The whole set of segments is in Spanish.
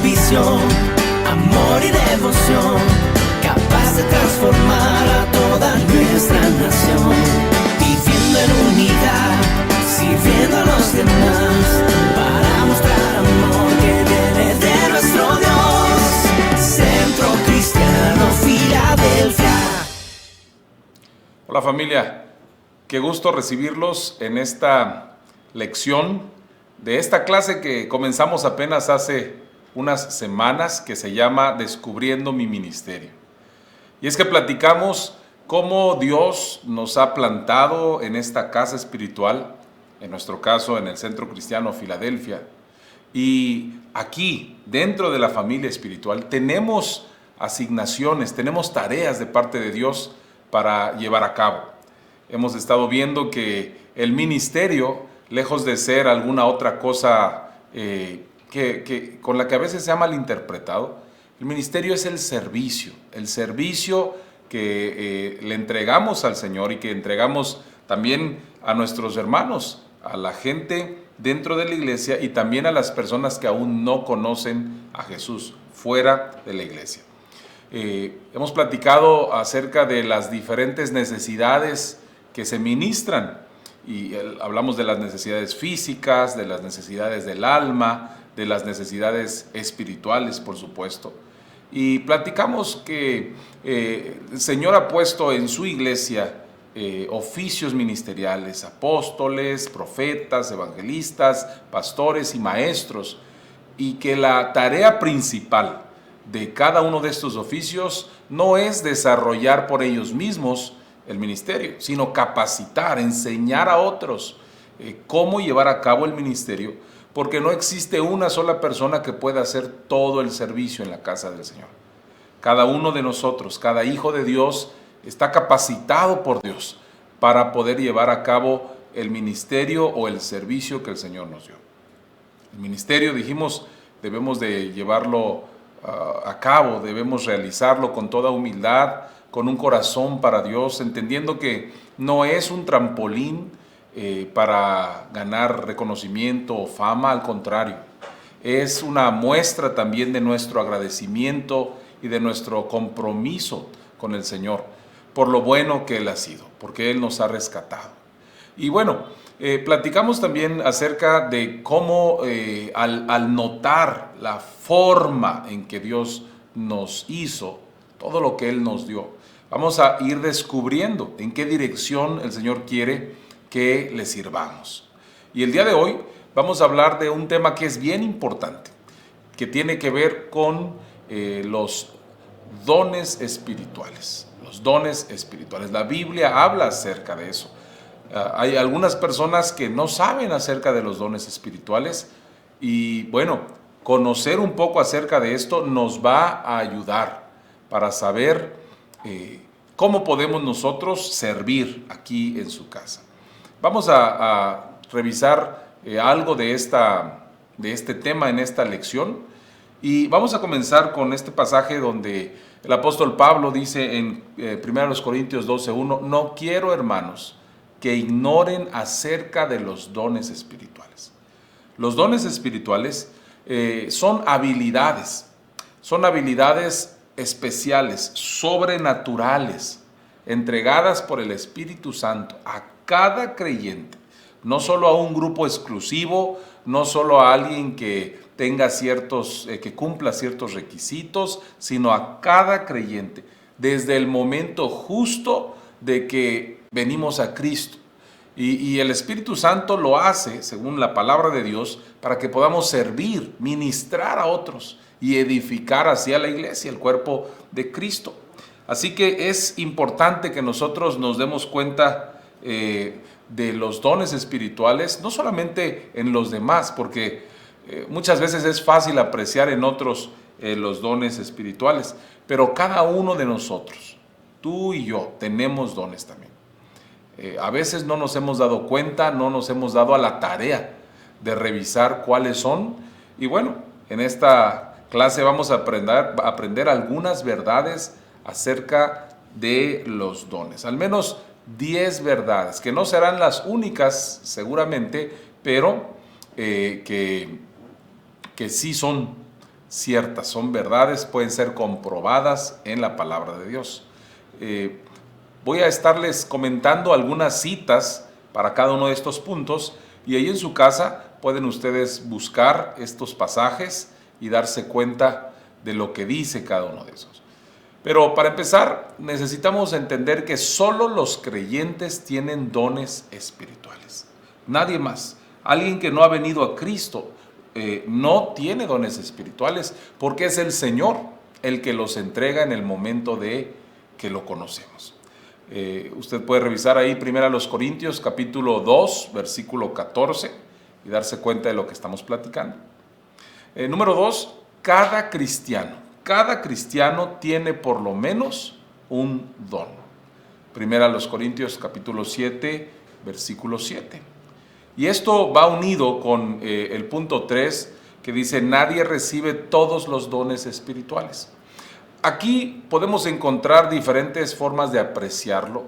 visión, amor y devoción, capaz de transformar a toda nuestra nación. Viviendo en unidad, sirviendo a los demás, para mostrar amor que viene de nuestro Dios. Centro Cristiano Filadelfia. Hola familia, qué gusto recibirlos en esta lección de esta clase que comenzamos apenas hace unas semanas, que se llama Descubriendo mi Ministerio. Y es que platicamos cómo Dios nos ha plantado en esta casa espiritual, en nuestro caso en el Centro Cristiano Filadelfia. Y aquí, dentro de la familia espiritual, tenemos asignaciones, tenemos tareas de parte de Dios para llevar a cabo. Hemos estado viendo que el ministerio, lejos de ser alguna otra cosa con la que a veces se ha malinterpretado, el ministerio es el servicio que le entregamos al Señor y que entregamos también a nuestros hermanos, a la gente dentro de la iglesia y también a las personas que aún no conocen a Jesús fuera de la iglesia. Hemos platicado acerca de las diferentes necesidades que se ministran y hablamos de las necesidades físicas, de las necesidades del alma, de las necesidades espirituales, por supuesto. Y platicamos que el Señor ha puesto en su iglesia oficios ministeriales, apóstoles, profetas, evangelistas, pastores y maestros, y que la tarea principal de cada uno de estos oficios no es desarrollar por ellos mismos el ministerio, sino capacitar, enseñar a otros cómo llevar a cabo el ministerio, porque no existe una sola persona que pueda hacer todo el servicio en la casa del Señor. Cada uno de nosotros, cada hijo de Dios, está capacitado por Dios para poder llevar a cabo el ministerio o el servicio que el Señor nos dio. El ministerio, dijimos, debemos de llevarlo a cabo, debemos realizarlo con toda humildad, con un corazón para Dios, entendiendo que no es un trampolín para ganar reconocimiento o fama, al contrario, es una muestra también de nuestro agradecimiento y de nuestro compromiso con el Señor por lo bueno que Él ha sido, porque Él nos ha rescatado. Y bueno, platicamos también acerca de cómo al notar la forma en que Dios nos hizo, todo lo que Él nos dio, vamos a ir descubriendo en qué dirección el Señor quiere que le sirvamos. Y el día de hoy vamos a hablar de un tema que es bien importante, que tiene que ver con los dones espirituales. Los dones espirituales. La Biblia habla acerca de eso. Hay algunas personas que no saben acerca de los dones espirituales y bueno, conocer un poco acerca de esto nos va a ayudar para saber cómo podemos nosotros servir aquí en su casa. Vamos a revisar algo de este tema en esta lección y vamos a comenzar con este pasaje donde el apóstol Pablo dice en 1 Corintios 12:1, no quiero, hermanos, que ignoren acerca de los dones espirituales. Los dones espirituales son habilidades especiales, sobrenaturales, entregadas por el Espíritu Santo a cada creyente, no solo a un grupo exclusivo, no solo a alguien que tenga que cumpla ciertos requisitos, sino a cada creyente, desde el momento justo de que venimos a Cristo. Y el Espíritu Santo lo hace, según la palabra de Dios, para que podamos servir, ministrar a otros y edificar hacia la iglesia, el cuerpo de Cristo. Así que es importante que nosotros nos demos cuenta de los dones espirituales, no solamente en los demás, porque muchas veces es fácil apreciar en otros los dones espirituales, pero cada uno de nosotros, tú y yo, tenemos dones también. A veces no nos hemos dado cuenta, no nos hemos dado a la tarea de revisar cuáles son. Y bueno, en esta clase vamos a aprender algunas verdades acerca de los dones. Al menos 10 verdades, que no serán las únicas seguramente, pero que sí son ciertas, son verdades, pueden ser comprobadas en la palabra de Dios. Voy a estarles comentando algunas citas para cada uno de estos puntos, y ahí en su casa pueden ustedes buscar estos pasajes y darse cuenta de lo que dice cada uno de esos. Pero para empezar, necesitamos entender que solo los creyentes tienen dones espirituales. Nadie más. Alguien que no ha venido a Cristo no tiene dones espirituales, porque es el Señor el que los entrega en el momento de que lo conocemos. Usted puede revisar ahí 1 Corintios capítulo 2, versículo 14, y darse cuenta de lo que estamos platicando. Número 2, cada cristiano tiene por lo menos un don. 1 Corintios capítulo 7, versículo 7. Y esto va unido con el punto 3, que dice: nadie recibe todos los dones espirituales. Aquí podemos encontrar diferentes formas de apreciarlo.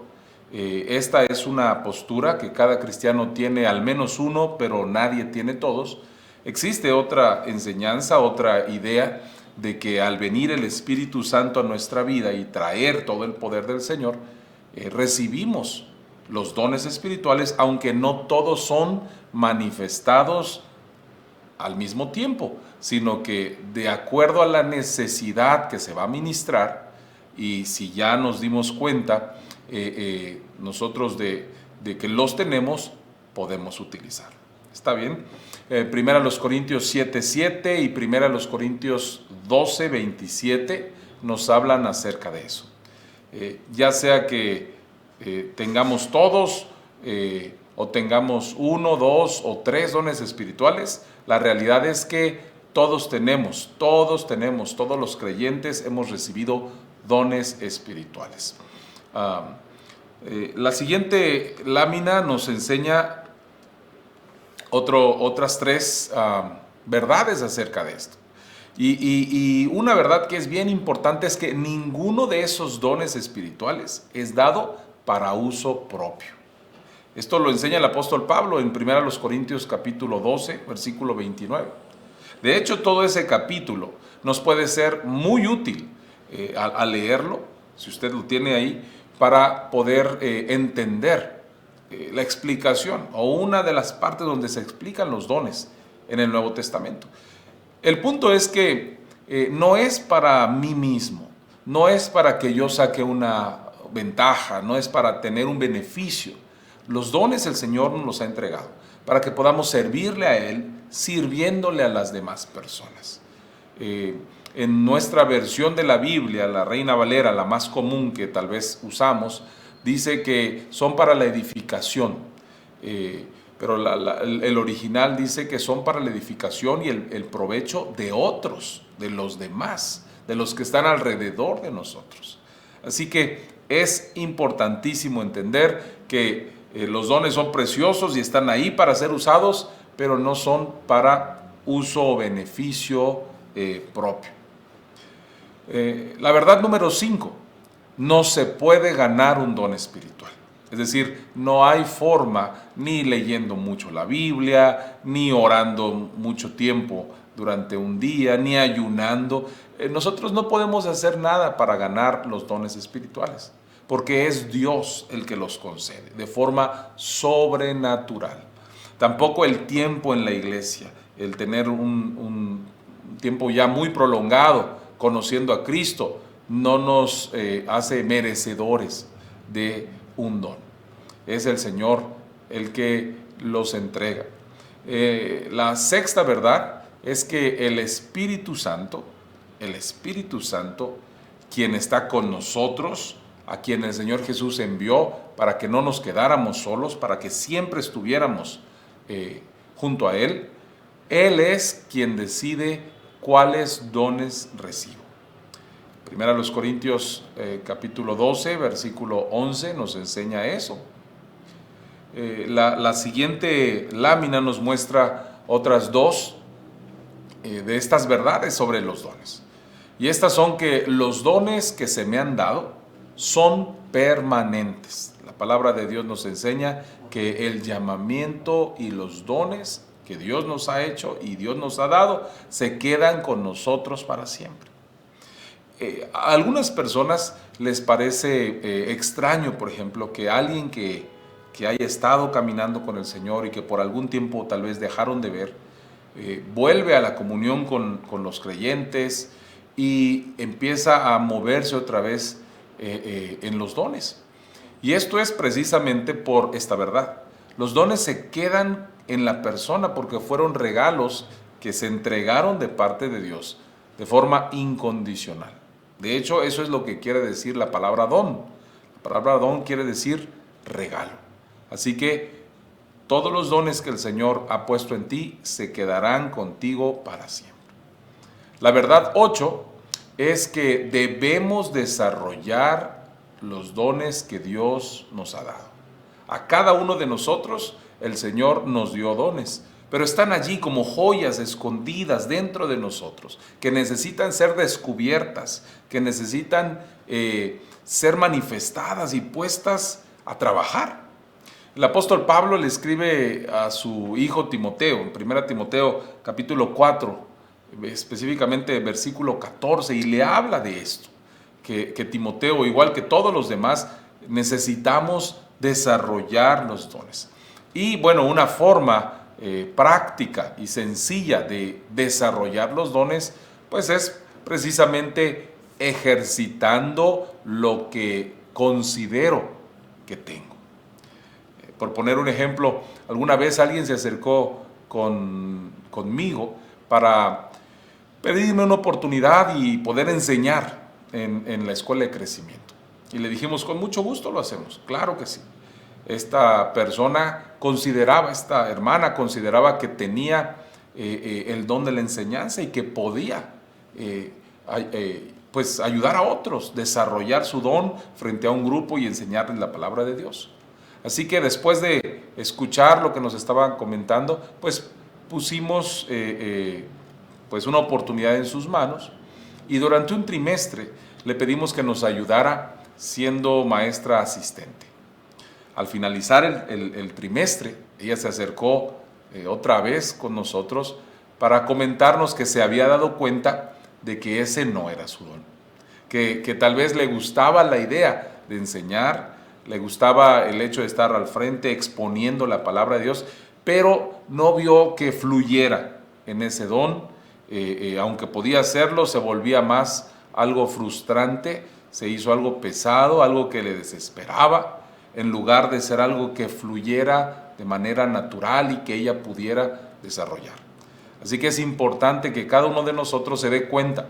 Esta es una postura, que cada cristiano tiene al menos uno, pero nadie tiene todos. Existe otra enseñanza, otra idea, de que al venir el Espíritu Santo a nuestra vida y traer todo el poder del Señor, recibimos los dones espirituales, aunque no todos son manifestados al mismo tiempo, sino que de acuerdo a la necesidad que se va a ministrar, y si ya nos dimos cuenta nosotros de que los tenemos, podemos utilizar. ¿Está bien? 1 Corintios 7:7 y 1 Corintios 12:27 nos hablan acerca de eso. Ya sea que tengamos todos o tengamos 1, 2 o 3 dones espirituales, la realidad es que todos los creyentes hemos recibido dones espirituales. La siguiente lámina nos enseña otras 3 verdades acerca de esto. Y una verdad que es bien importante es que ninguno de esos dones espirituales es dado para uso propio. Esto lo enseña el apóstol Pablo en 1 Corintios capítulo 12, versículo 29. De hecho, todo ese capítulo nos puede ser muy útil al leerlo, si usted lo tiene ahí, para poder entender la explicación o una de las partes donde se explican los dones en el Nuevo Testamento. El punto es que no es para mí mismo, no es para que yo saque una ventaja, no es para tener un beneficio. Los dones el Señor nos los ha entregado para que podamos servirle a Él, sirviéndole a las demás personas. En nuestra versión de la Biblia, la Reina Valera, la más común que tal vez usamos, dice que son para la edificación, pero el original dice que son para la edificación y el provecho de otros, de los demás, de los que están alrededor de nosotros. Así que es importantísimo entender que los dones son preciosos y están ahí para ser usados, pero no son para uso o beneficio propio. La verdad número 5, no se puede ganar un don espiritual. Es decir, no hay forma, ni leyendo mucho la Biblia, ni orando mucho tiempo durante un día, ni ayunando. Nosotros no podemos hacer nada para ganar los dones espirituales, porque es Dios el que los concede de forma sobrenatural. Tampoco el tiempo en la iglesia, el tener un tiempo ya muy prolongado conociendo a Cristo, no nos hace merecedores de un don. Es el Señor el que los entrega. La sexta verdad es que el Espíritu Santo, quien está con nosotros, a quien el Señor Jesús envió para que no nos quedáramos solos, para que siempre estuviéramos junto a Él, Él es quien decide cuáles dones recibo. 1 Corintios capítulo 12, versículo 11 nos enseña eso. La siguiente lámina nos muestra otras 2 de estas verdades sobre los dones. Y estas son que los dones que se me han dado son permanentes. La palabra de Dios nos enseña que el llamamiento y los dones que Dios nos ha hecho y Dios nos ha dado, se quedan con nosotros para siempre. A algunas personas les parece extraño, por ejemplo, que alguien que haya estado caminando con el Señor y que por algún tiempo tal vez dejaron de ver, vuelve a la comunión con los creyentes y empieza a moverse otra vez en los dones. Y esto es precisamente por esta verdad. Los dones se quedan en la persona porque fueron regalos que se entregaron de parte de Dios de forma incondicional. De hecho, eso es lo que quiere decir la palabra don. La palabra don quiere decir regalo. Así que todos los dones que el Señor ha puesto en ti se quedarán contigo para siempre. La verdad 8 es que debemos desarrollar los dones que Dios nos ha dado. A cada uno de nosotros el Señor nos dio dones, pero están allí como joyas escondidas dentro de nosotros, que necesitan ser descubiertas, que necesitan ser manifestadas y puestas a trabajar. El apóstol Pablo le escribe a su hijo Timoteo, en 1 Timoteo capítulo 4, específicamente versículo 14, y le habla de esto, que Timoteo, igual que todos los demás, necesitamos desarrollar los dones. Y bueno, una forma práctica y sencilla de desarrollar los dones, pues es precisamente ejercitando lo que considero que tengo. Por poner un ejemplo, alguna vez alguien se acercó conmigo para pedirme una oportunidad y poder enseñar en la escuela de crecimiento. Y le dijimos, con mucho gusto lo hacemos, claro que sí. Esta hermana consideraba que tenía el don de la enseñanza y que podía pues ayudar a otros, desarrollar su don frente a un grupo y enseñarles la palabra de Dios. Así que después de escuchar lo que nos estaban comentando, pues pusimos pues una oportunidad en sus manos y durante un trimestre le pedimos que nos ayudara siendo maestra asistente. Al finalizar el trimestre, ella se acercó otra vez con nosotros para comentarnos que se había dado cuenta de que ese no era su don, que tal vez le gustaba la idea de enseñar, le gustaba el hecho de estar al frente exponiendo la palabra de Dios, pero no vio que fluyera en ese don, aunque podía hacerlo, se volvía más algo frustrante, se hizo algo pesado, algo que le desesperaba, en lugar de ser algo que fluyera de manera natural y que ella pudiera desarrollar. Así que es importante que cada uno de nosotros se dé cuenta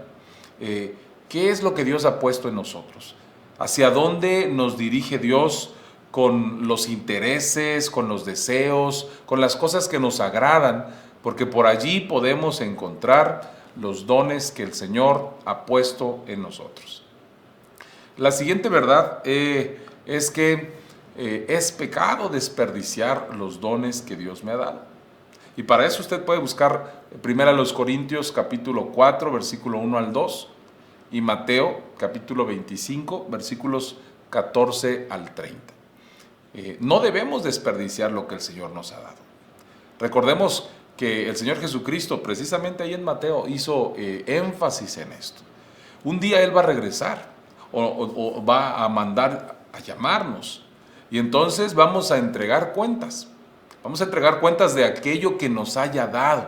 qué es lo que Dios ha puesto en nosotros, hacia dónde nos dirige Dios con los intereses, con los deseos, con las cosas que nos agradan, porque por allí podemos encontrar los dones que el Señor ha puesto en nosotros. La siguiente verdad es que es pecado desperdiciar los dones que Dios me ha dado. Y para eso usted puede buscar 1 Corintios capítulo 4, versículo 1 al 2, y Mateo capítulo 25, versículos 14 al 30. No debemos desperdiciar lo que el Señor nos ha dado. Recordemos que el Señor Jesucristo, precisamente ahí en Mateo, hizo énfasis en esto. Un día Él va a regresar o va a mandar a llamarnos. Y entonces vamos a entregar cuentas. Vamos a entregar cuentas de aquello que nos haya dado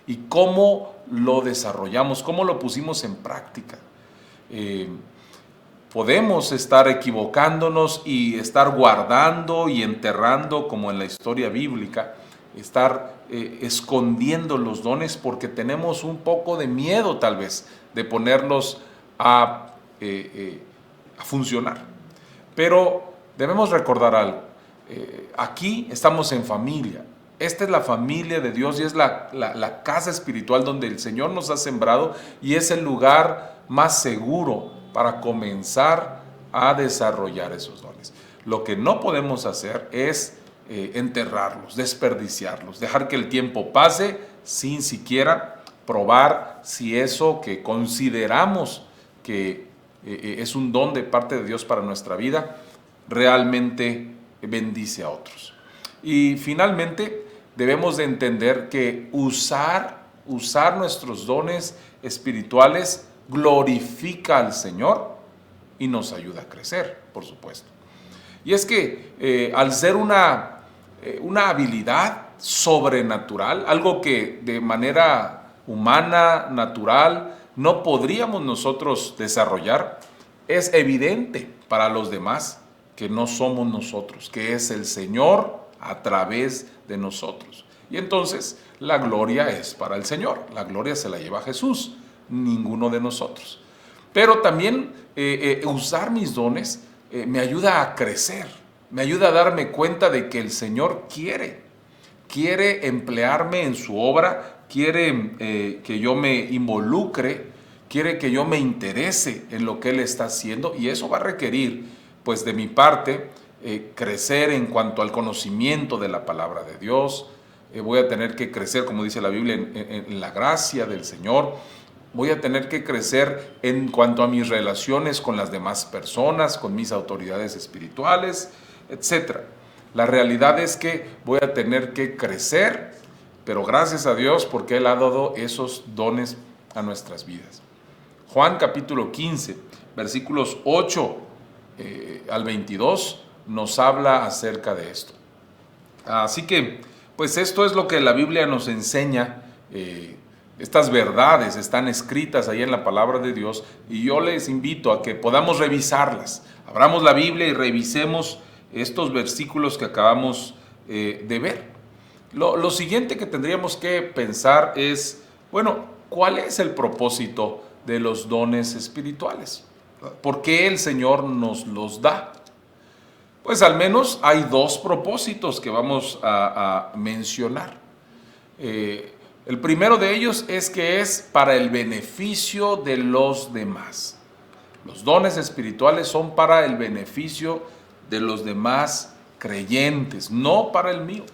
y cómo lo desarrollamos, cómo lo pusimos en práctica. Podemos estar equivocándonos y estar guardando y enterrando, como en la historia bíblica, estar escondiendo los dones porque tenemos un poco de miedo tal vez de ponerlos a funcionar. Pero debemos recordar algo, aquí estamos en familia, esta es la familia de Dios y es la casa espiritual donde el Señor nos ha sembrado y es el lugar más seguro para comenzar a desarrollar esos dones. Lo que no podemos hacer es enterrarlos, desperdiciarlos, dejar que el tiempo pase sin siquiera probar si eso que consideramos que es un don de parte de Dios para nuestra vida realmente bendice a otros. Y finalmente, debemos de entender que usar nuestros dones espirituales glorifica al Señor y nos ayuda a crecer, por supuesto. Y es que al ser una habilidad sobrenatural, algo que de manera humana, natural, no podríamos nosotros desarrollar, es evidente para los demás que no somos nosotros, que es el Señor a través de nosotros. Y entonces la gloria es para el Señor, la gloria se la lleva Jesús, ninguno de nosotros. Pero también usar mis dones me ayuda a crecer, me ayuda a darme cuenta de que el Señor quiere emplearme en su obra, quiere que yo me involucre, quiere que yo me interese en lo que Él está haciendo, y eso va a requerir, pues de mi parte, crecer en cuanto al conocimiento de la palabra de Dios. Voy a tener que crecer, como dice la Biblia, en la gracia del Señor. Voy a tener que crecer en cuanto a mis relaciones con las demás personas, con mis autoridades espirituales, etc. La realidad es que voy a tener que crecer, pero gracias a Dios porque Él ha dado esos dones a nuestras vidas. Juan capítulo 15, versículos 8 al 22 nos habla acerca de esto. Así que, pues esto es lo que la Biblia nos enseña. Estas verdades están escritas ahí en la palabra de Dios, y yo les invito a que podamos revisarlas. Abramos la Biblia y revisemos estos versículos que acabamos de ver. Lo siguiente que tendríamos que pensar es, bueno, ¿cuál es el propósito de los dones espirituales? ¿Por qué el Señor nos los da? Pues al menos hay dos propósitos que vamos a mencionar. El primero de ellos es que es para el beneficio de los demás. Los dones espirituales son para el beneficio de los demás creyentes, no para el mío.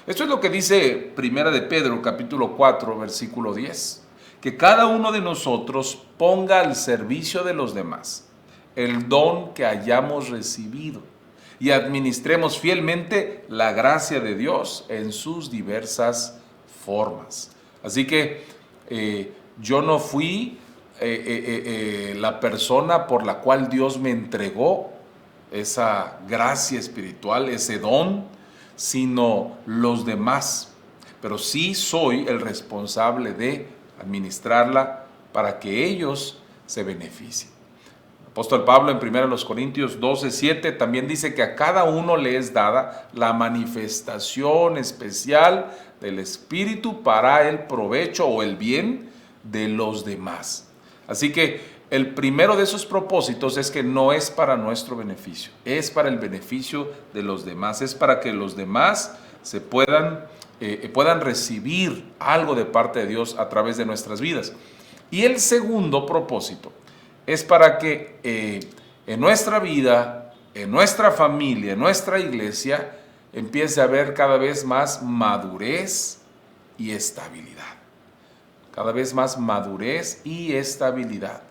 Esto es lo que dice Primera de Pedro, capítulo 4, versículo 10. Que cada uno de nosotros ponga al servicio de los demás el don que hayamos recibido y administremos fielmente la gracia de Dios en sus diversas formas. Así que yo no fui la persona por la cual Dios me entregó esa gracia espiritual, ese don, sino los demás. Pero sí soy el responsable de administrarla para que ellos se beneficien. El apóstol Pablo en 1 Corintios 12:7 también dice que a cada uno le es dada la manifestación especial del Espíritu para el provecho o el bien de los demás. Así que el primero de esos propósitos es que no es para nuestro beneficio, es para el beneficio de los demás, es para que los demás se puedan recibir algo de parte de Dios a través de nuestras vidas. Y el segundo propósito es para que en nuestra vida, en nuestra familia, en nuestra iglesia, empiece a haber cada vez más madurez y estabilidad. Cada vez más madurez y estabilidad.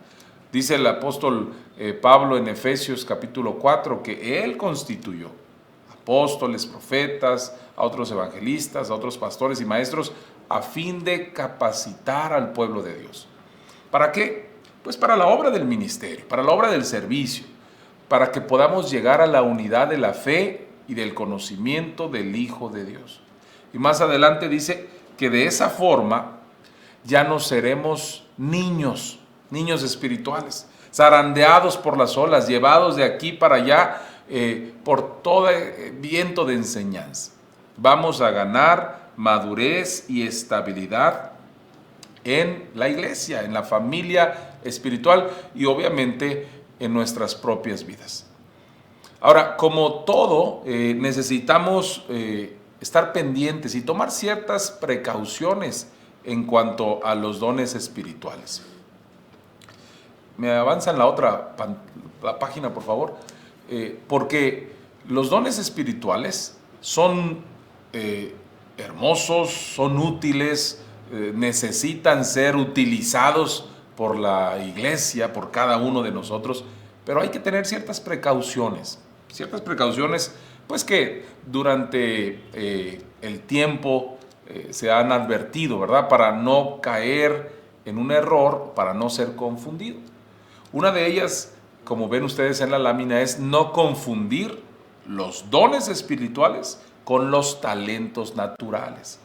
Dice el apóstol Pablo en Efesios capítulo 4 que Él constituyó apóstoles, profetas, a otros evangelistas, a otros pastores y maestros, a fin de capacitar al pueblo de Dios. ¿Para qué? Pues para la obra del ministerio, para la obra del servicio, para que podamos llegar a la unidad de la fe y del conocimiento del Hijo de Dios. Y más adelante dice que de esa forma ya no seremos niños espirituales, zarandeados por las olas, llevados de aquí para allá por todo viento de enseñanza. Vamos a ganar madurez y estabilidad en la iglesia, en la familia espiritual y obviamente en nuestras propias vidas. Ahora, como todo, necesitamos estar pendientes y tomar ciertas precauciones en cuanto a los dones espirituales. Me avanzan la página, por favor, porque los dones espirituales son hermosos, son útiles, necesitan ser utilizados por la iglesia, por cada uno de nosotros, pero hay que tener ciertas precauciones, pues que durante el tiempo se han advertido, ¿verdad? Para no caer en un error, para no ser confundido. Una de ellas, como ven ustedes en la lámina, es no confundir los dones espirituales con los talentos naturales.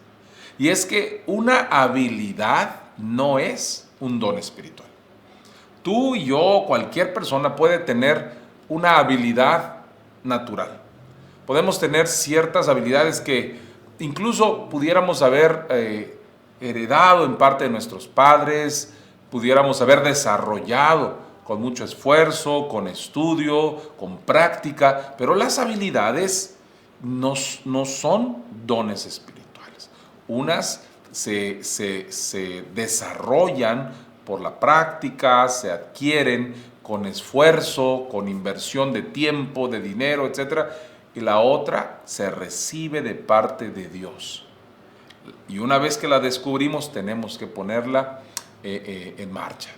Y es que una habilidad no es un don espiritual. Tú y yo, cualquier persona puede tener una habilidad natural. Podemos tener ciertas habilidades que incluso pudiéramos haber heredado en parte de nuestros padres, pudiéramos haber desarrollado con mucho esfuerzo, con estudio, con práctica, pero las habilidades no son dones espirituales. Unas se desarrollan por la práctica, se adquieren con esfuerzo, con inversión de tiempo, de dinero, etc. Y la otra se recibe de parte de Dios. Y una vez que la descubrimos, tenemos que ponerla en marcha.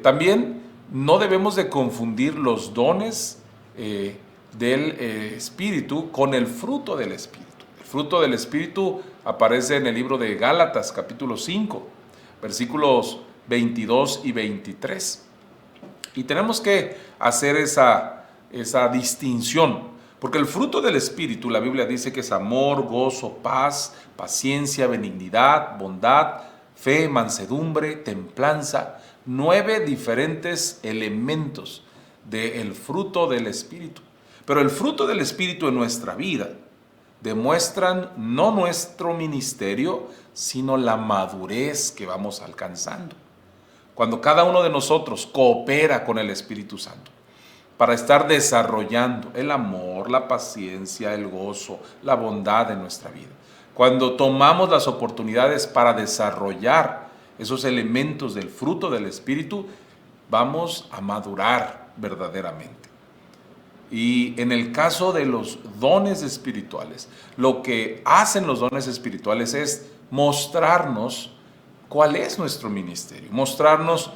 También no debemos de confundir los dones del Espíritu con el fruto del Espíritu. El fruto del Espíritu aparece en el libro de Gálatas, capítulo 5, versículos 22 y 23. Y tenemos que hacer esa distinción, porque el fruto del Espíritu, la Biblia dice que es amor, gozo, paz, paciencia, benignidad, bondad, fe, mansedumbre, templanza. 9 diferentes elementos del fruto del Espíritu. Pero el fruto del Espíritu en nuestra vida demuestran no nuestro ministerio, sino la madurez que vamos alcanzando. Cuando cada uno de nosotros coopera con el Espíritu Santo para estar desarrollando el amor, la paciencia, el gozo, la bondad en nuestra vida. Cuando tomamos las oportunidades para desarrollar esos elementos del fruto del Espíritu, vamos a madurar verdaderamente. Y en el caso de los dones espirituales, lo que hacen los dones espirituales es mostrarnos cuál es nuestro ministerio, mostrarnos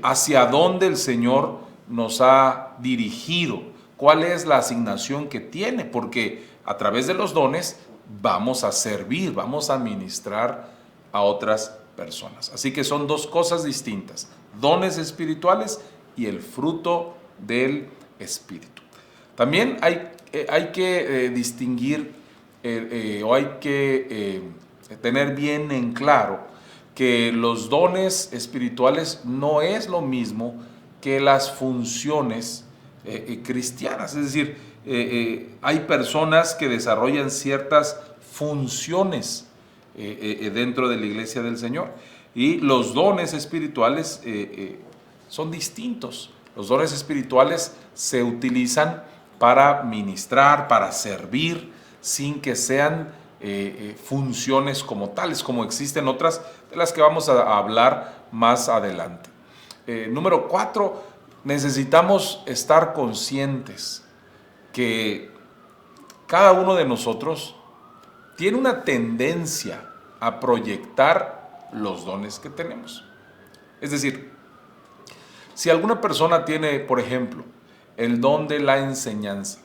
hacia dónde el Señor nos ha dirigido, cuál es la asignación que tiene, porque a través de los dones vamos a servir, vamos a ministrar a otras personas. Así que son dos cosas distintas, dones espirituales y el fruto del Espíritu. También hay que distinguir o hay que tener bien en claro que los dones espirituales no es lo mismo que las funciones cristianas. Es decir, hay personas que desarrollan ciertas funciones dentro de la iglesia del Señor, y los dones espirituales son distintos. Los dones espirituales se utilizan para ministrar, para servir, sin que sean funciones como tales, como existen otras de las que vamos a hablar más adelante. Número 4, necesitamos estar conscientes que cada uno de nosotros tiene una tendencia a proyectar los dones que tenemos. Es decir, si alguna persona tiene, por ejemplo, el don de la enseñanza,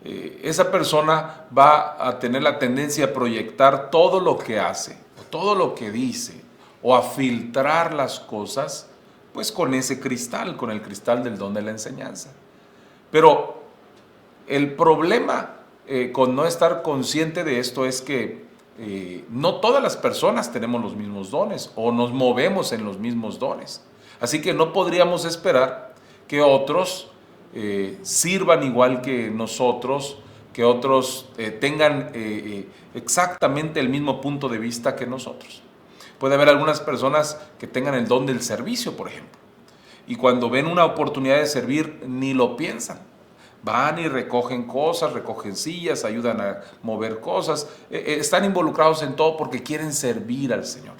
esa persona va a tener la tendencia a proyectar todo lo que hace, o todo lo que dice, o a filtrar las cosas, pues con ese cristal, con el cristal del don de la enseñanza. Pero el problema con no estar consciente de esto es que no todas las personas tenemos los mismos dones o nos movemos en los mismos dones. Así que no podríamos esperar que otros sirvan igual que nosotros, que otros tengan exactamente el mismo punto de vista que nosotros. Puede haber algunas personas que tengan el don del servicio, por ejemplo, y cuando ven una oportunidad de servir ni lo piensan. Van y recogen cosas, recogen sillas, ayudan a mover cosas, están involucrados en todo porque quieren servir al Señor.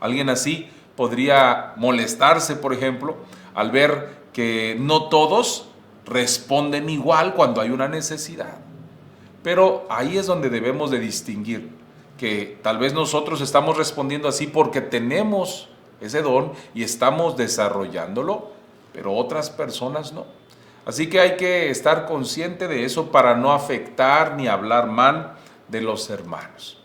Alguien así podría molestarse, por ejemplo, al ver que no todos responden igual cuando hay una necesidad. Pero ahí es donde debemos de distinguir que tal vez nosotros estamos respondiendo así porque tenemos ese don y estamos desarrollándolo, pero otras personas no. Así que hay que estar consciente de eso para no afectar ni hablar mal de los hermanos.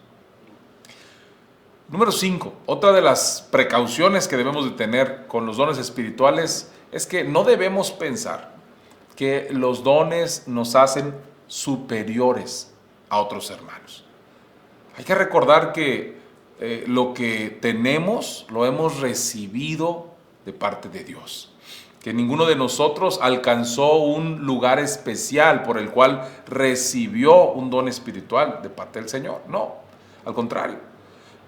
Número 5, otra de las precauciones que debemos de tener con los dones espirituales es que no debemos pensar que los dones nos hacen superiores a otros hermanos. Hay que recordar que lo que tenemos lo hemos recibido de parte de Dios. Que ninguno de nosotros alcanzó un lugar especial por el cual recibió un don espiritual de parte del Señor. No, al contrario.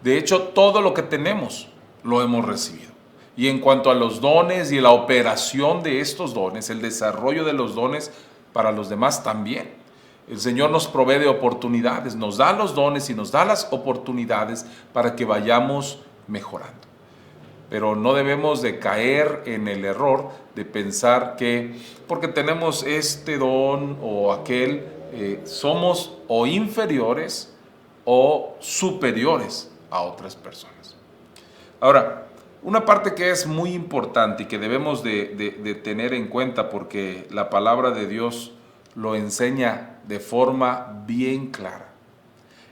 De hecho, todo lo que tenemos lo hemos recibido. Y en cuanto a los dones y la operación de estos dones, el desarrollo de los dones para los demás también. El Señor nos provee de oportunidades, nos da los dones y nos da las oportunidades para que vayamos mejorando. Pero no debemos de caer en el error de pensar que porque tenemos este don o aquel, somos o inferiores o superiores a otras personas. Ahora, una parte que es muy importante y que debemos de tener en cuenta porque la palabra de Dios lo enseña de forma bien clara,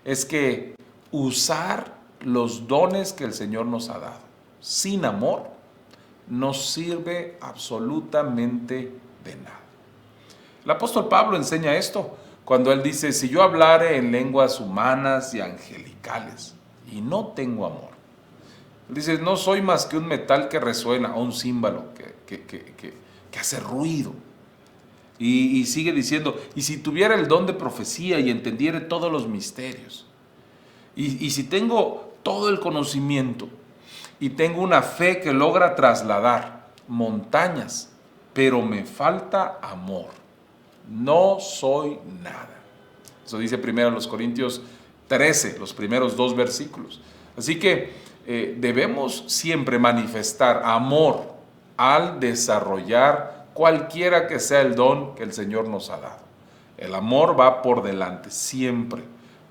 es que usar los dones que el Señor nos ha dado sin amor no sirve absolutamente de nada. El apóstol Pablo enseña esto cuando él dice: si yo hablare en lenguas humanas y angelicales y no tengo amor. Él dice: no soy más que un metal que resuena o un címbalo que hace ruido. Y sigue diciendo: y si tuviera el don de profecía y entendiere todos los misterios, y si tengo todo el conocimiento y tengo una fe que logra trasladar montañas, pero me falta amor, no soy nada. Eso dice 1 Corintios 13, los primeros 2 versículos. Así que debemos siempre manifestar amor al desarrollar cualquiera que sea el don que el Señor nos ha dado. El amor va por delante, siempre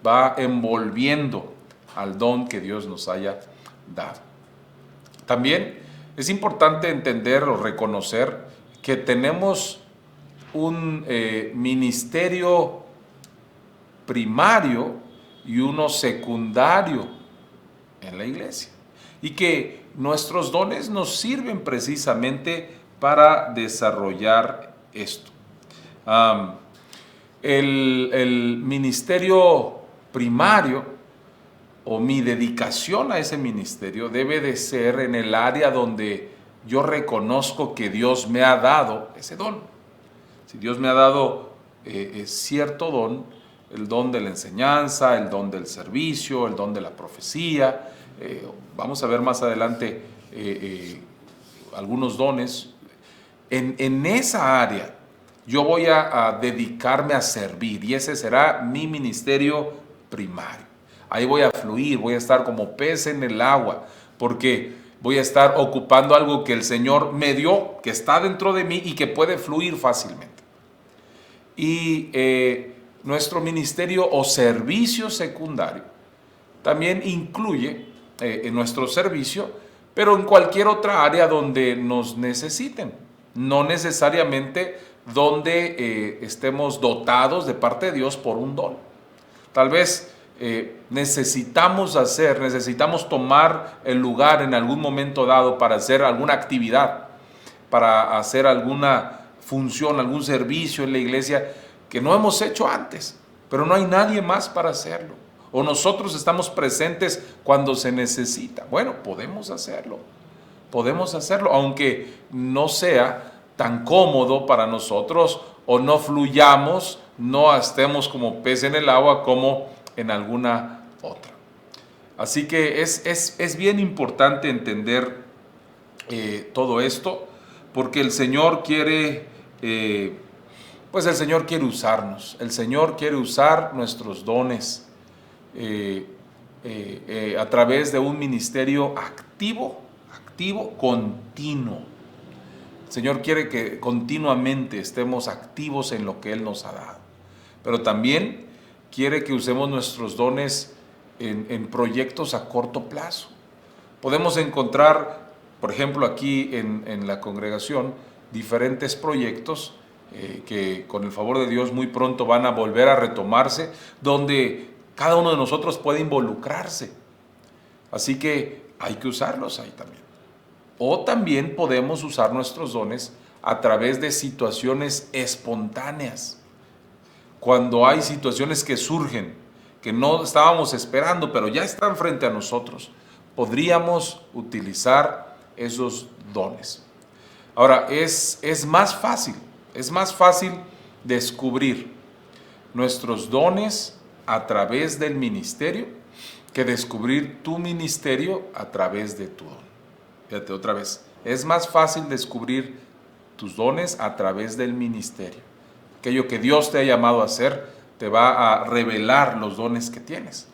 va envolviendo al don que Dios nos haya dado. También es importante entender o reconocer que tenemos un ministerio primario y uno secundario en la iglesia, y que nuestros dones nos sirven precisamente para desarrollar esto. El ministerio primario o mi dedicación a ese ministerio debe de ser en el área donde yo reconozco que Dios me ha dado ese don. Si Dios me ha dado cierto don, el don de la enseñanza, el don del servicio, el don de la profecía, vamos a ver más adelante algunos dones. En esa área yo voy a dedicarme a servir y ese será mi ministerio primario. Ahí voy a fluir, voy a estar como pez en el agua, porque voy a estar ocupando algo que el Señor me dio, que está dentro de mí y que puede fluir fácilmente. Y nuestro ministerio o servicio secundario también incluye en nuestro servicio, pero en cualquier otra área donde nos necesiten, no necesariamente donde estemos dotados de parte de Dios por un don. Tal vez necesitamos tomar el lugar en algún momento dado para hacer alguna actividad, para hacer alguna función, algún servicio en la iglesia que no hemos hecho antes, pero no hay nadie más para hacerlo. O nosotros estamos presentes cuando se necesita. Bueno, podemos hacerlo, aunque no sea tan cómodo para nosotros o no fluyamos, no estemos como pez en el agua como en alguna otra. Así que es bien importante entender todo esto, porque el Señor quiere, el Señor quiere usarnos, el Señor quiere usar nuestros dones a través de un ministerio activo, continuo. El Señor quiere que continuamente estemos activos en lo que Él nos ha dado, pero también quiere que usemos nuestros dones en proyectos a corto plazo. Podemos encontrar, por ejemplo, aquí en la congregación, diferentes proyectos que con el favor de Dios muy pronto van a volver a retomarse, donde cada uno de nosotros puede involucrarse. Así que hay que usarlos ahí también. O también podemos usar nuestros dones a través de situaciones espontáneas. Cuando hay situaciones que surgen, que no estábamos esperando, pero ya están frente a nosotros, podríamos utilizar esos dones. Ahora, es más fácil descubrir nuestros dones a través del ministerio que descubrir tu ministerio a través de tu don. Fíjate otra vez, es más fácil descubrir tus dones a través del ministerio. Aquello que Dios te ha llamado a hacer te va a revelar los dones que tienes,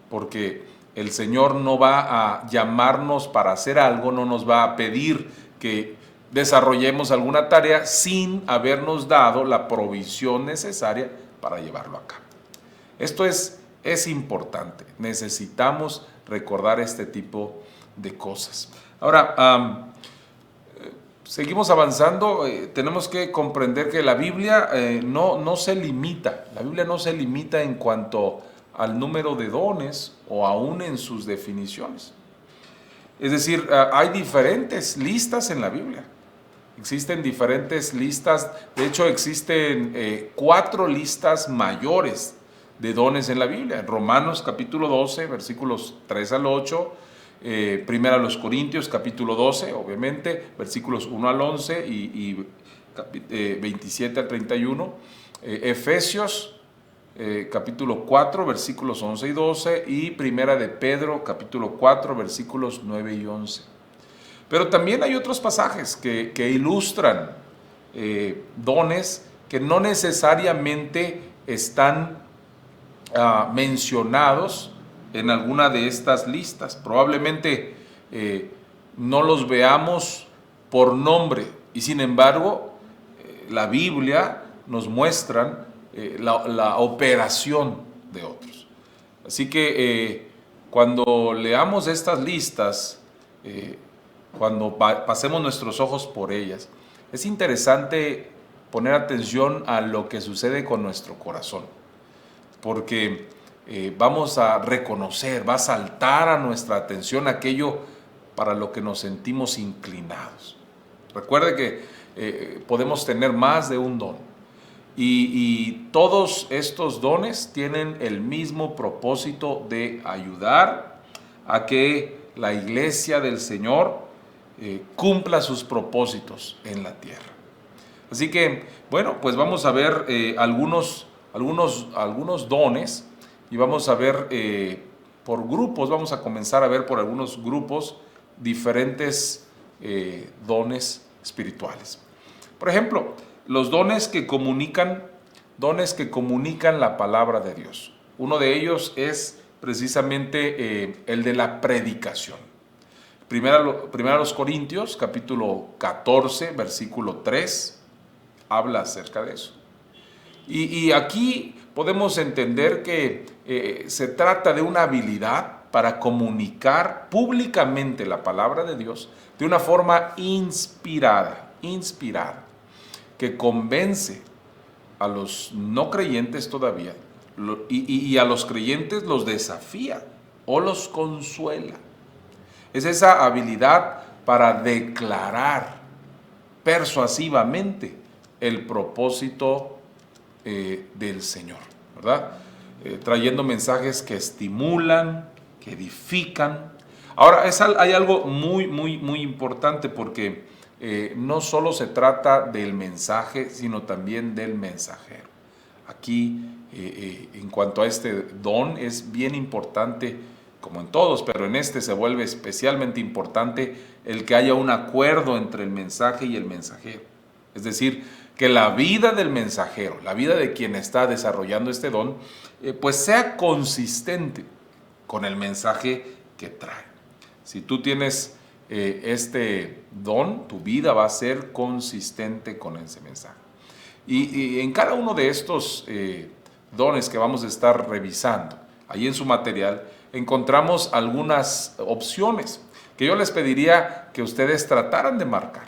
porque el Señor no va a llamarnos para hacer algo, no nos va a pedir que desarrollemos alguna tarea sin habernos dado la provisión necesaria para llevarlo a cabo. Esto es importante, necesitamos recordar este tipo de cosas. Ahora, seguimos avanzando, tenemos que comprender que la Biblia no se limita, en cuanto al número de dones o aún en sus definiciones. Es decir, hay diferentes listas en la Biblia. Existen diferentes listas, de hecho existen 4 listas mayores de dones en la Biblia. En Romanos capítulo 12, versículos 3 al 8, Primera a los Corintios capítulo 12, obviamente, versículos 1 al 11 y 27 al 31, Efesios capítulo 4, versículos 11 y 12, y Primera de Pedro capítulo 4, versículos 9 y 11. Pero también hay otros pasajes que ilustran dones que no necesariamente están mencionados en alguna de estas listas. Probablemente no los veamos por nombre y sin embargo la Biblia nos muestra la operación de otros. Así que cuando leamos estas listas, cuando pasemos nuestros ojos por ellas, es interesante poner atención a lo que sucede con nuestro corazón, porque vamos a reconocer, va a saltar a nuestra atención aquello para lo que nos sentimos inclinados. Recuerde que podemos tener más de un don y todos estos dones tienen el mismo propósito de ayudar a que la iglesia del Señor cumpla sus propósitos en la tierra. Así que, bueno, pues vamos a ver algunos dones y vamos a ver por grupos, vamos a comenzar a ver por algunos grupos diferentes dones espirituales. Por ejemplo, los dones que comunican la palabra de Dios. Uno de ellos es precisamente el de la predicación. Primera a los Corintios, capítulo 14, versículo 3, habla acerca de eso. Y aquí podemos entender que se trata de una habilidad para comunicar públicamente la palabra de Dios de una forma inspirada, que convence a los no creyentes todavía y a los creyentes los desafía o los consuela. Es esa habilidad para declarar persuasivamente el propósito del Señor, ¿verdad? Trayendo mensajes que estimulan, que edifican. Ahora, hay algo muy importante porque no solo se trata del mensaje, sino también del mensajero. Aquí, en cuanto a este don, es bien importante, como en todos, pero en este se vuelve especialmente importante el que haya un acuerdo entre el mensaje y el mensajero. Es decir, que la vida del mensajero, la vida de quien está desarrollando este don, pues sea consistente con el mensaje que trae. Si tú tienes este don, tu vida va a ser consistente con ese mensaje. Y en cada uno de estos dones que vamos a estar revisando, ahí en su material, encontramos algunas opciones que yo les pediría que ustedes trataran de marcar.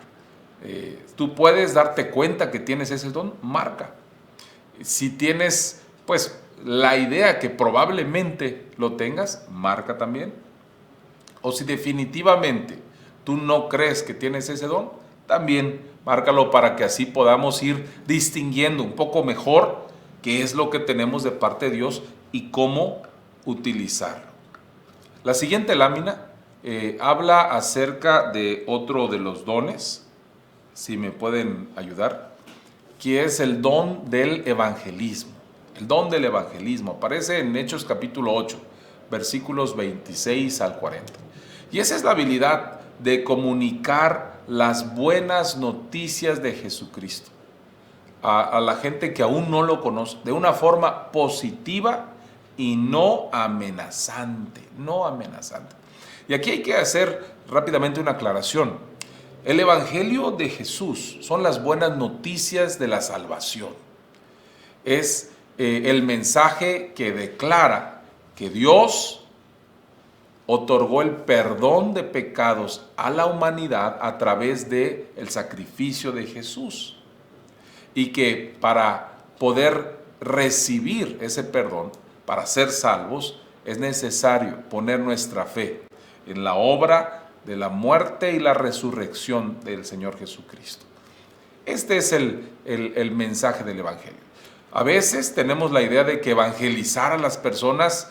Tú puedes darte cuenta que tienes ese don, marca. Si tienes, pues, la idea que probablemente lo tengas, marca también. O si definitivamente tú no crees que tienes ese don, también márcalo para que así podamos ir distinguiendo un poco mejor qué es lo que tenemos de parte de Dios y cómo utilizarlo. La siguiente lámina habla acerca de otro de los dones, si me pueden ayudar, que es el don del evangelismo. El don del evangelismo aparece en Hechos capítulo 8, versículos 26 al 40. Y esa es la habilidad de comunicar las buenas noticias de Jesucristo a la gente que aún no lo conoce, de una forma positiva y no amenazante, no amenazante. Y aquí hay que hacer rápidamente una aclaración. El Evangelio de Jesús son las buenas noticias de la salvación. Es el mensaje que declara que Dios otorgó el perdón de pecados a la humanidad a través del sacrificio de Jesús. Y que para poder recibir ese perdón, para ser salvos, es necesario poner nuestra fe en la obra de la muerte y la resurrección del Señor Jesucristo. Este es el mensaje del Evangelio. A veces tenemos la idea de que evangelizar a las personas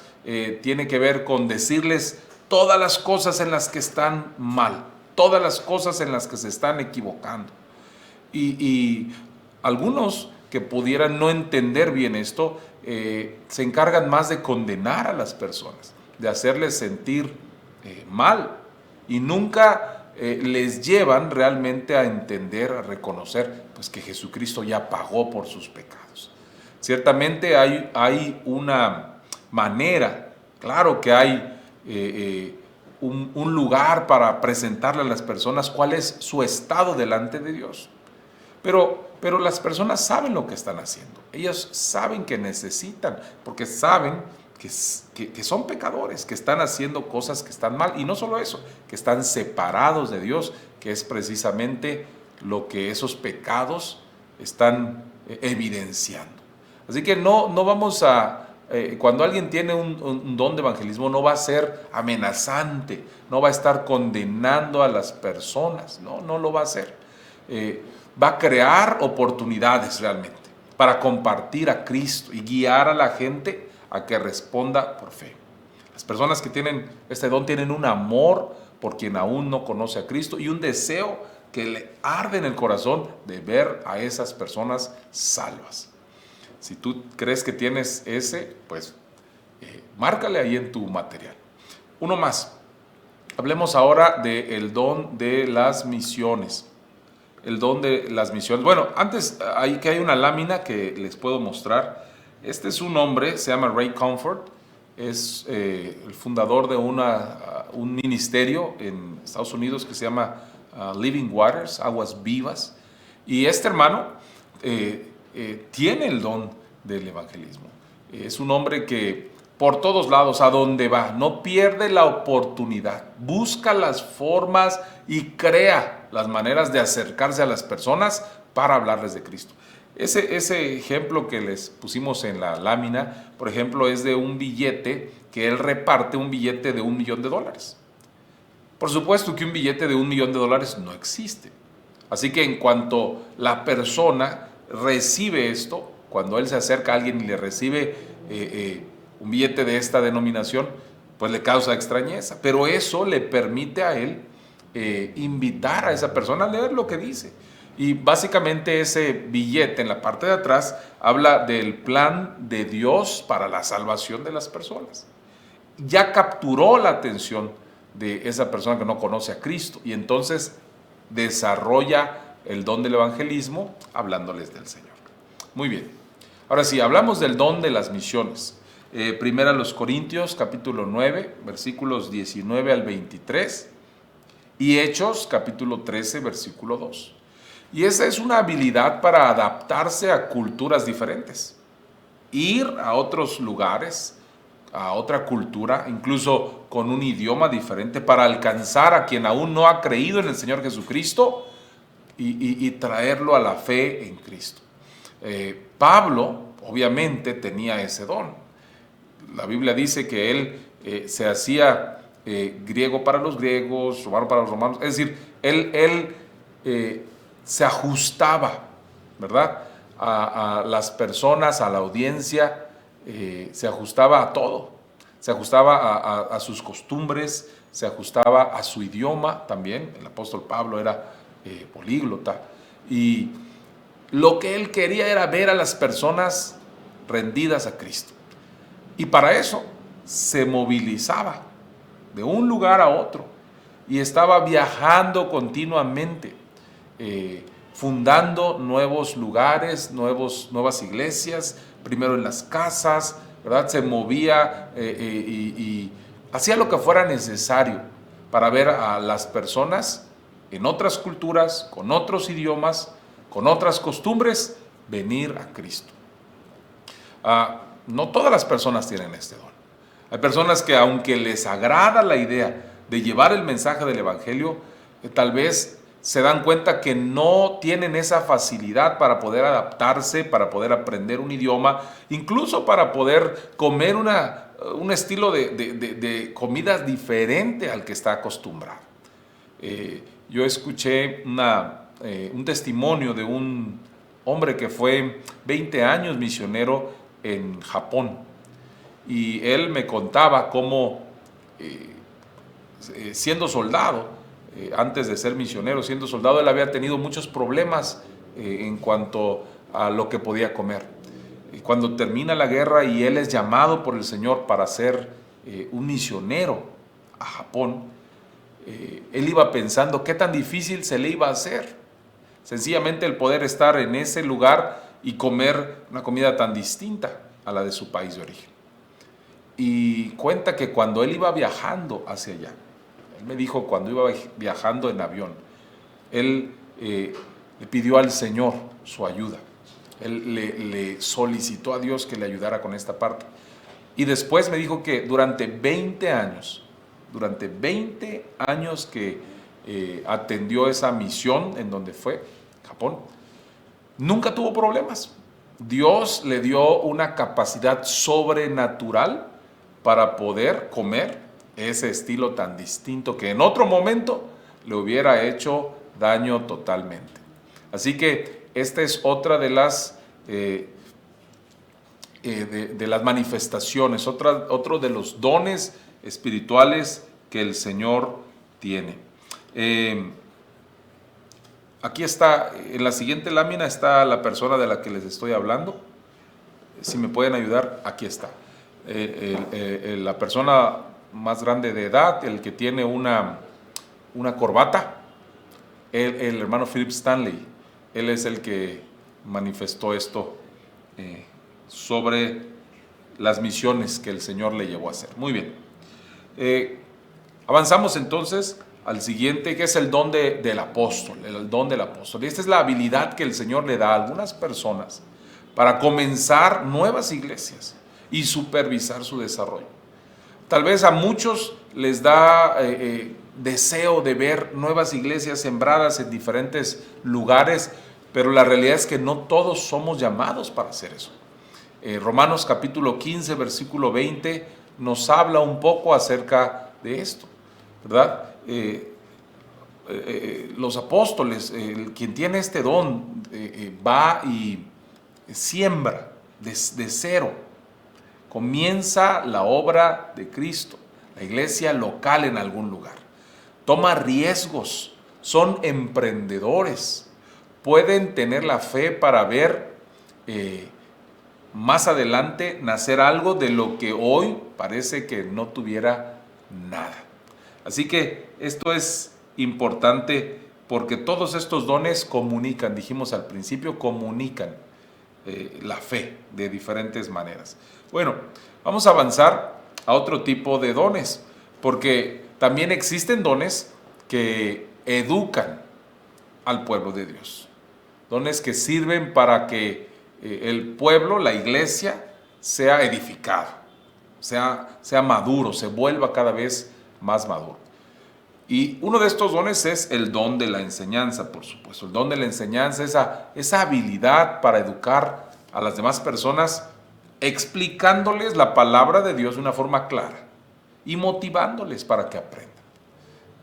tiene que ver con decirles todas las cosas en las que están mal, todas las cosas en las que se están equivocando. Y algunos que pudieran no entender bien esto, se encargan más de condenar a las personas, de hacerles sentir mal, y nunca les llevan realmente a entender, a reconocer pues, que Jesucristo ya pagó por sus pecados. Ciertamente hay una manera, claro que hay un lugar para presentarle a las personas cuál es su estado delante de Dios. Pero las personas saben lo que están haciendo. Ellos saben que necesitan, porque saben que son pecadores, que están haciendo cosas que están mal. Y no solo eso, que están separados de Dios, que es precisamente lo que esos pecados están evidenciando. Así que no vamos a... cuando alguien tiene un don de evangelismo, no va a ser amenazante, no va a estar condenando a las personas, no lo va a hacer. Va a crear oportunidades realmente para compartir a Cristo y guiar a la gente a que responda por fe. Las personas que tienen este don tienen un amor por quien aún no conoce a Cristo y un deseo que le arde en el corazón de ver a esas personas salvas. Si tú crees que tienes ese, pues márcale ahí en tu material. Uno más. Hablemos ahora del don de las misiones. El don de las misiones. Bueno, antes hay una lámina que les puedo mostrar. Este es un hombre, se llama Ray Comfort, es el fundador de un ministerio en Estados Unidos que se llama Living Waters, Aguas Vivas. Y este hermano tiene el don del evangelismo. Es un hombre que por todos lados, a donde va, no pierde la oportunidad, busca las formas y crea las maneras de acercarse a las personas para hablarles de Cristo. Ese ejemplo que les pusimos en la lámina, por ejemplo, es de un billete que él reparte, un billete de $1 millón. Por supuesto que un billete de $1 millón no existe. Así que en cuanto la persona recibe esto, cuando él se acerca a alguien y le recibe un billete de esta denominación, pues le causa extrañeza. Pero eso le permite a él invitar a esa persona a leer lo que dice. Y básicamente ese billete en la parte de atrás habla del plan de Dios para la salvación de las personas. Ya capturó la atención de esa persona que no conoce a Cristo y entonces desarrolla el don del evangelismo hablándoles del Señor. Muy bien. Ahora sí, hablamos del don de las misiones. Primera a los Corintios, capítulo 9, versículos 19 al 23. Y Hechos, capítulo 13, versículo 2. Y esa es una habilidad para adaptarse a culturas diferentes. Ir a otros lugares, a otra cultura, incluso con un idioma diferente, para alcanzar a quien aún no ha creído en el Señor Jesucristo y traerlo a la fe en Cristo. Pablo, obviamente, tenía ese don. La Biblia dice que él se hacía griego para los griegos, romano para los romanos. Es decir, él se ajustaba, ¿verdad?, a las personas, a la audiencia, se ajustaba a todo. Se ajustaba a sus costumbres, se ajustaba a su idioma también. El apóstol Pablo era políglota. Y lo que él quería era ver a las personas rendidas a Cristo. Y para eso se movilizaba de un lugar a otro y estaba viajando continuamente, fundando nuevos lugares, nuevas iglesias, primero en las casas, ¿verdad? Se movía y hacía lo que fuera necesario para ver a las personas en otras culturas, con otros idiomas, con otras costumbres, venir a Cristo. No todas las personas tienen este don. Hay personas que, aunque les agrada la idea de llevar el mensaje del Evangelio, tal vez se dan cuenta que no tienen esa facilidad para poder adaptarse, para poder aprender un idioma, incluso para poder comer un estilo de comida diferente al que está acostumbrado. Yo escuché un testimonio de un hombre que fue 20 años misionero en Japón. Y él me contaba cómo, siendo soldado, antes de ser misionero, siendo soldado, él había tenido muchos problemas en cuanto a lo que podía comer. Y cuando termina la guerra y él es llamado por el Señor para ser un misionero a Japón, él iba pensando qué tan difícil se le iba a hacer. Sencillamente el poder estar en ese lugar y comer una comida tan distinta a la de su país de origen. Y cuenta que cuando él iba viajando hacia allá, él me dijo cuando iba viajando en avión, él le pidió al Señor su ayuda. Él le solicitó a Dios que le ayudara con esta parte. Y después me dijo que durante 20 años que atendió esa misión en donde fue, Japón, nunca tuvo problemas. Dios le dio una capacidad sobrenatural para poder comer ese estilo tan distinto que en otro momento le hubiera hecho daño totalmente. Así que esta es otra de las manifestaciones, otro de los dones espirituales que el Señor tiene. Aquí está, en la siguiente lámina está la persona de la que les estoy hablando. Si me pueden ayudar, aquí está. La persona más grande de edad, el que tiene una corbata, el hermano Philip Stanley. Él es el que manifestó esto sobre las misiones que el Señor le llevó a hacer. Muy bien. Avanzamos entonces al siguiente, que es el don del apóstol, el don del apóstol. Y esta es la habilidad que el Señor le da a algunas personas para comenzar nuevas iglesias y supervisar su desarrollo. Tal vez a muchos les da deseo de ver nuevas iglesias sembradas en diferentes lugares, pero la realidad es que no todos somos llamados para hacer eso. Romanos capítulo 15, versículo 20 nos habla un poco acerca de esto, ¿verdad? Los apóstoles, quien tiene este don, va y siembra de cero. Comienza la obra de Cristo, la iglesia local en algún lugar. Toma riesgos, son emprendedores, pueden tener la fe para ver más adelante nacer algo de lo que hoy parece que no tuviera nada. Así que esto es importante porque todos estos dones comunican, dijimos al principio, comunican la fe de diferentes maneras. Bueno, vamos a avanzar a otro tipo de dones, porque también existen dones que educan al pueblo de Dios. Dones que sirven para que el pueblo, la iglesia, sea edificado, sea maduro, se vuelva cada vez más maduro. Y uno de estos dones es el don de la enseñanza, por supuesto. El don de la enseñanza, esa habilidad para educar a las demás personas, explicándoles la palabra de Dios de una forma clara. y motivándoles para que aprendan.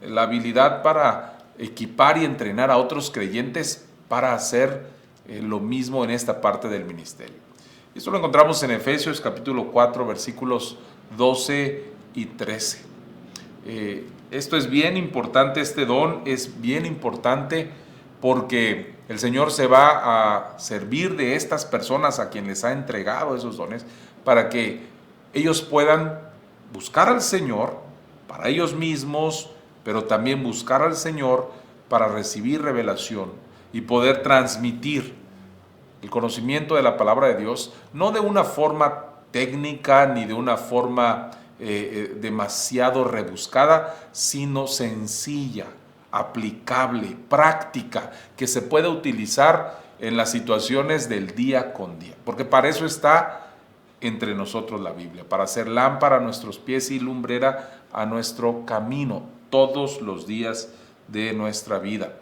La habilidad para equipar y entrenar a otros creyentes para hacer lo mismo en esta parte del ministerio. Esto lo encontramos en Efesios capítulo 4, versículos 12 y 13. Esto es bien importante, este don es bien importante porque el Señor se va a servir de estas personas a quien les ha entregado esos dones para que ellos puedan buscar al Señor para ellos mismos, pero también buscar al Señor para recibir revelación y poder transmitir el conocimiento de la palabra de Dios, no de una forma técnica ni de una forma demasiado rebuscada, sino sencilla, aplicable, práctica, que se puede utilizar en las situaciones del día con día, porque para eso está entre nosotros la Biblia, para hacer lámpara a nuestros pies y lumbrera a nuestro camino todos los días de nuestra vida.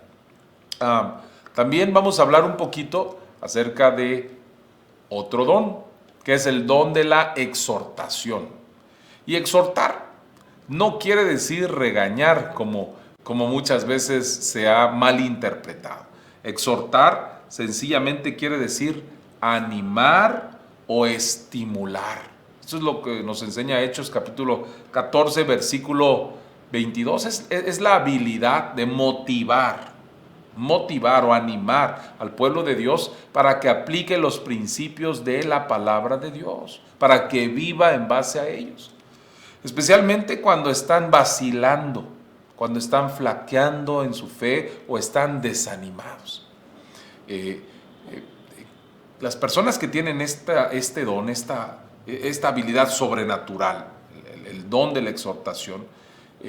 También vamos a hablar un poquito acerca de otro don, que es el don de la exhortación. Y exhortar no quiere decir regañar, como muchas veces se ha malinterpretado. Exhortar sencillamente quiere decir animar o estimular. Eso es lo que nos enseña Hechos capítulo 14, versículo 22. Es la habilidad de motivar o animar al pueblo de Dios para que aplique los principios de la palabra de Dios, para que viva en base a ellos. Especialmente cuando están vacilando, cuando están flaqueando en su fe o están desanimados. Las personas que tienen este don, esta habilidad sobrenatural, el don de la exhortación,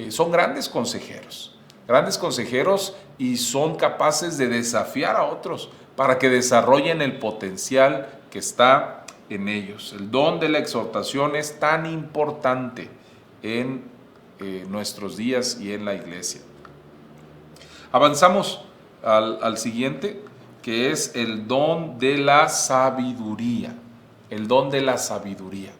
son grandes consejeros y son capaces de desafiar a otros para que desarrollen el potencial que está en ellos. El don de la exhortación es tan importante en nuestros días y en la iglesia. Avanzamos al siguiente, que es el don de la sabiduría. El don de la sabiduría.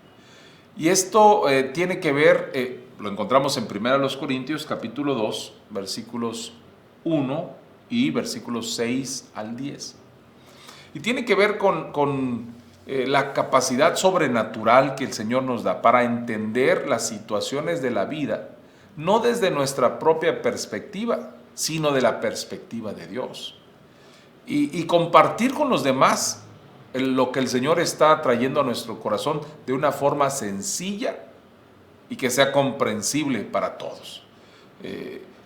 Y esto tiene que ver, lo encontramos en 1 Corintios capítulo 2, versículos 1 y versículos 6 al 10. Y tiene que ver con la capacidad sobrenatural que el Señor nos da para entender las situaciones de la vida, no desde nuestra propia perspectiva, sino de la perspectiva de Dios. Y compartir con los demás lo que el Señor está trayendo a nuestro corazón de una forma sencilla y que sea comprensible para todos.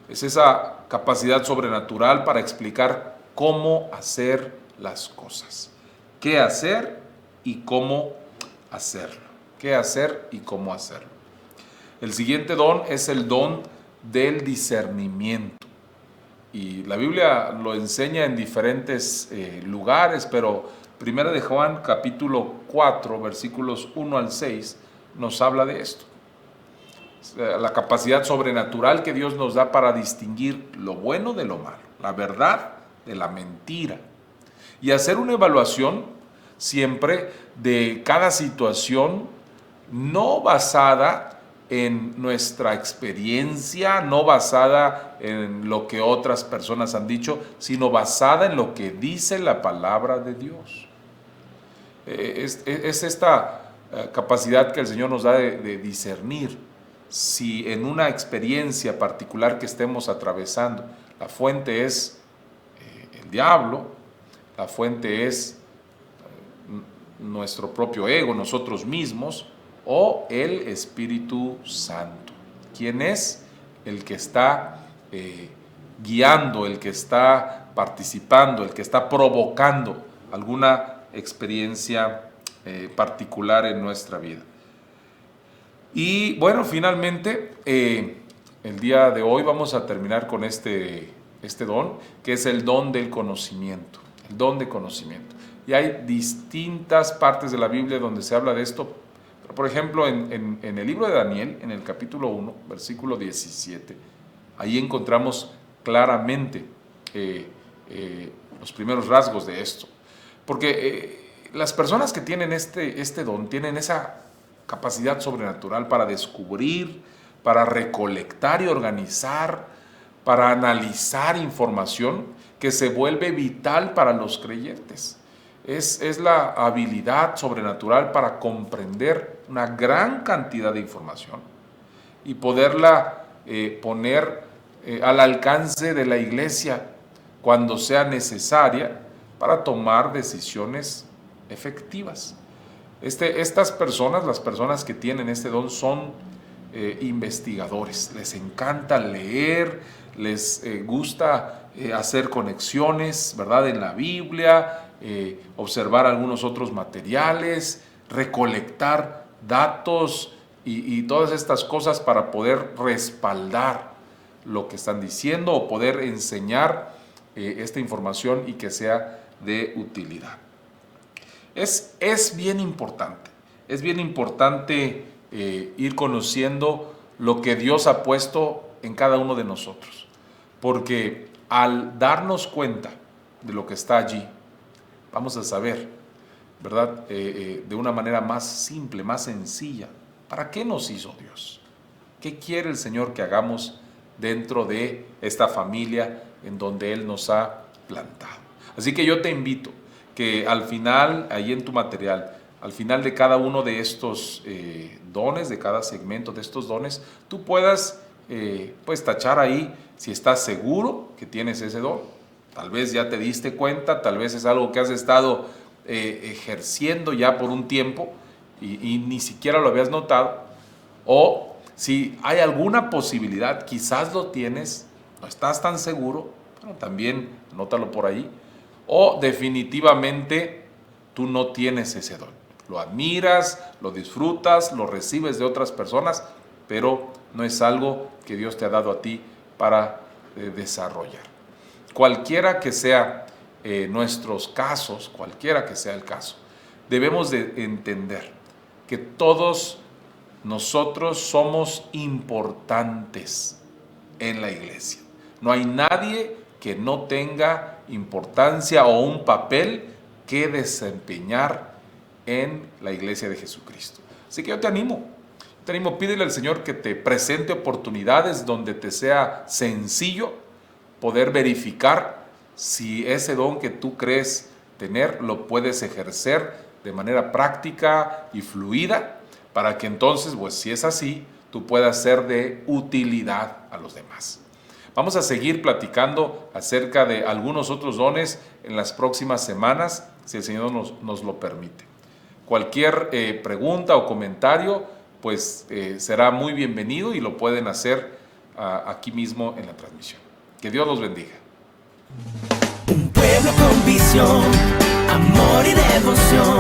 Es esa capacidad sobrenatural para explicar cómo hacer las cosas, qué hacer y cómo hacerlo. ¿Qué hacer y cómo hacerlo? El siguiente don es el don del discernimiento. Y la Biblia lo enseña en diferentes lugares, pero 1 de Juan capítulo 4, versículos 1 al 6, nos habla de esto. La capacidad sobrenatural que Dios nos da para distinguir lo bueno de lo malo, la verdad de la mentira, y hacer una evaluación siempre de cada situación, no basada en nuestra experiencia, no basada en lo que otras personas han dicho, sino basada en lo que dice la palabra de Dios. Es esta capacidad que el Señor nos da de discernir si en una experiencia particular que estemos atravesando, la fuente es el diablo, la fuente es nuestro propio ego, nosotros mismos, o el Espíritu Santo. ¿Quién es el que está guiando, el que está participando, el que está provocando alguna experiencia particular en nuestra vida? Y bueno, finalmente, el día de hoy vamos a terminar con este don, que es el don del conocimiento, el don de conocimiento. Y hay distintas partes de la Biblia donde se habla de esto. Pero, por ejemplo, en el libro de Daniel, en el capítulo 1, versículo 17, ahí encontramos claramente los primeros rasgos de esto. Porque las personas que tienen este don tienen esa capacidad sobrenatural para descubrir, para recolectar y organizar, para analizar información que se vuelve vital para los creyentes. Es la habilidad sobrenatural para comprender una gran cantidad de información y poderla poner al alcance de la iglesia cuando sea necesaria para tomar decisiones efectivas. Estas personas, las personas que tienen este don, son investigadores. Les encanta leer, les gusta hacer conexiones, ¿verdad?, en la Biblia, observar algunos otros materiales, recolectar datos y todas estas cosas para poder respaldar lo que están diciendo o poder enseñar esta información y que sea de utilidad. Es bien importante ir conociendo lo que Dios ha puesto en cada uno de nosotros, porque al darnos cuenta de lo que está allí, vamos a saber, ¿verdad?, de una manera más simple, más sencilla, ¿para qué nos hizo Dios? ¿Qué quiere el Señor que hagamos dentro de esta familia en donde Él nos ha plantado? Así que yo te invito que al final, ahí en tu material, al final de cada uno de estos dones, de cada segmento de estos dones, tú puedas pues tachar ahí si estás seguro que tienes ese don. Tal vez ya te diste cuenta, tal vez es algo que has estado ejerciendo ya por un tiempo y ni siquiera lo habías notado. O si hay alguna posibilidad, quizás lo tienes, no estás tan seguro, bueno, también anótalo por ahí. O definitivamente tú no tienes ese don. Lo admiras, lo disfrutas, lo recibes de otras personas, pero no es algo que Dios te ha dado a ti para desarrollar. Cualquiera que sea nuestros casos, cualquiera que sea el caso, debemos de entender que todos nosotros somos importantes en la iglesia. No hay nadie que no tenga importancia o un papel que desempeñar en la iglesia de Jesucristo. Así que yo te animo, pídele al Señor que te presente oportunidades donde te sea sencillo poder verificar si ese don que tú crees tener lo puedes ejercer de manera práctica y fluida, para que entonces, pues si es así, tú puedas ser de utilidad a los demás. Vamos a seguir platicando acerca de algunos otros dones en las próximas semanas, si el Señor nos lo permite. Cualquier pregunta o comentario, pues será muy bienvenido y lo pueden hacer aquí mismo en la transmisión. Que Dios los bendiga. Un pueblo con visión, amor y devoción.